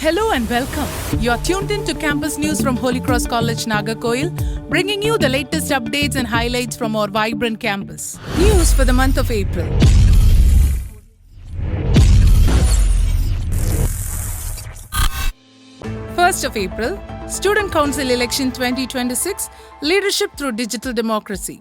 Hello and welcome. You're tuned in to campus news from Holy Cross College, Nagercoil, bringing you the latest updates and highlights from our vibrant campus. News for the month of April. First of April, Student Council Election 2026, Leadership through Digital Democracy.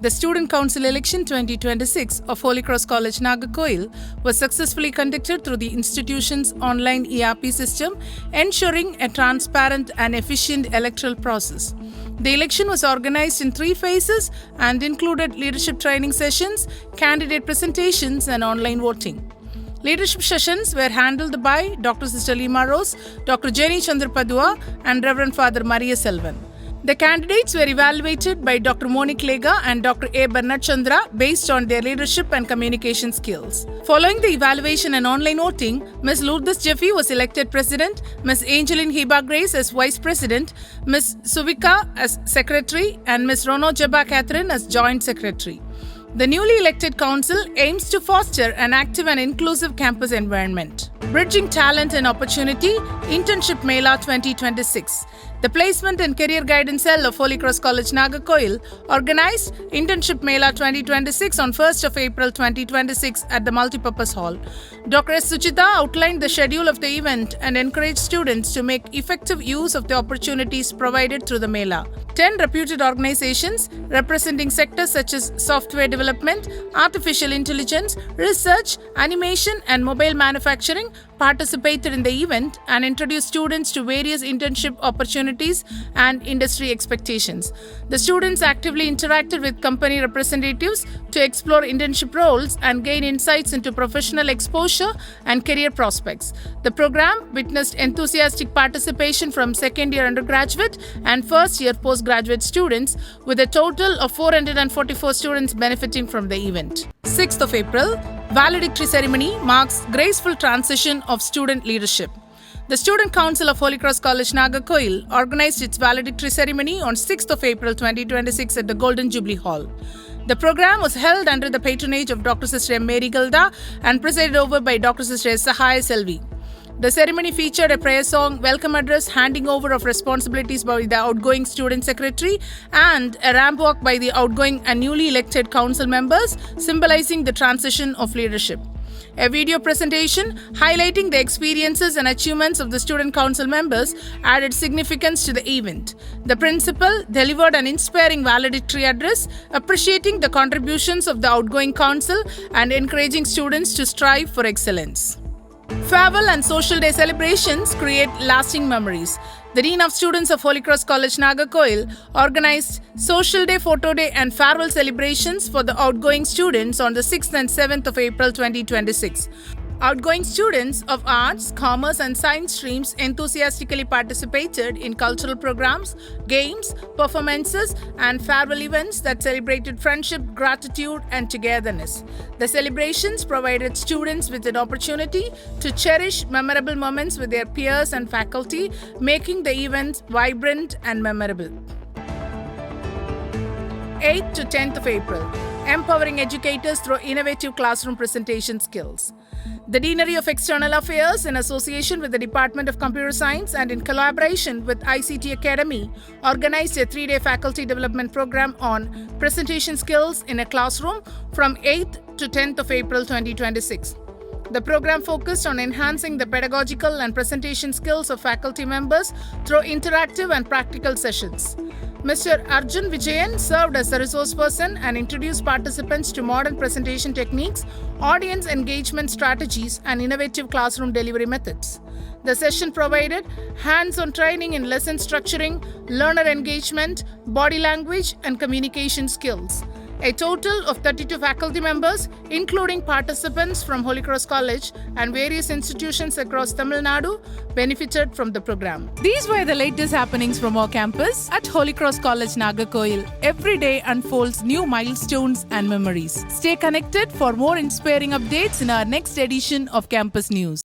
The Student Council Election 2026 of Holy Cross College, Nagercoil was successfully conducted through the institution's online ERP system, ensuring a transparent and efficient electoral process. The election was organized in 3 phases and included leadership training sessions, candidate presentations, and online voting. Leadership sessions were handled by Dr. Sister Lima Rose, Dr. Jenny Chandrapadua, and Reverend Father Maria Selvan. The candidates were evaluated by Dr. Monique Lega and Dr. A. Bernard Chandra based on their leadership and communication skills. Following the evaluation and online voting, Ms. Lourdes Jeffy was elected President, Ms. Angeline Heba Grace as Vice President, Ms. Suvika as Secretary, and Ms. Rono Jeba Catherine as Joint Secretary. The newly elected council aims to foster an active and inclusive campus environment. Bridging Talent and Opportunity Internship Mela 2026. The Placement and Career Guidance Cell of Holy Cross College, Nagercoil organized Internship Mela 2026 on 1st of April 2026 at the Multipurpose Hall. Dr. S. Suchita outlined the schedule of the event and encouraged students to make effective use of the opportunities provided through the Mela. 10 reputed organizations representing sectors such as software development, artificial intelligence, research, animation, and mobile manufacturing participated in the event and introduced students to various internship opportunities and industry expectations. The students actively interacted with company representatives to explore internship roles and gain insights into professional exposure and career prospects. The program witnessed enthusiastic participation from second-year undergraduate and first-year postgraduate students, with a total of 444 students benefiting from the event. 6th of April, valedictory ceremony marks graceful transition of student leadership. The Student Council of Holy Cross College, Nagercoil organized its valedictory ceremony on 6th of April 2026 at the Golden Jubilee Hall. The program was held under the patronage of Dr. Sister Mary Gilda and presided over by Dr. Sister Sahaya Selvi. The ceremony featured a prayer song, welcome address, handing over of responsibilities by the outgoing student secretary, and a ramp walk by the outgoing and newly elected council members, symbolizing the transition of leadership. A video presentation highlighting the experiences and achievements of the student council members added significance to the event. The principal delivered an inspiring valedictory address, appreciating the contributions of the outgoing council and encouraging students to strive for excellence. Farewell and Social Day celebrations create lasting memories. The Dean of Students of Holy Cross College, Nagercoil organized Social Day, Photo Day and farewell celebrations for the outgoing students on the 6th and 7th of April 2026. Outgoing students of arts, commerce and science streams enthusiastically participated in cultural programs, games, performances and farewell events that celebrated friendship, gratitude and togetherness. The celebrations provided students with an opportunity to cherish memorable moments with their peers and faculty, making the events vibrant and memorable. 8th to 10th of April, empowering educators through innovative classroom presentation skills. The Deanery of External Affairs, in association with the Department of Computer Science and in collaboration with ICT Academy, organized a 3-day faculty development program on presentation skills in a classroom from 8th to 10th of April 2026. The program focused on enhancing the pedagogical and presentation skills of faculty members through interactive and practical sessions. Mr. Arjun Vijayan served as a resource person and introduced participants to modern presentation techniques, audience engagement strategies, and innovative classroom delivery methods. The session provided hands-on training in lesson structuring, learner engagement, body language, and communication skills. A total of 32 faculty members, including participants from Holy Cross College and various institutions across Tamil Nadu, benefited from the program. These were the latest happenings from our campus at Holy Cross College, Nagercoil. Every day unfolds new milestones and memories. Stay connected for more inspiring updates in our next edition of Campus News.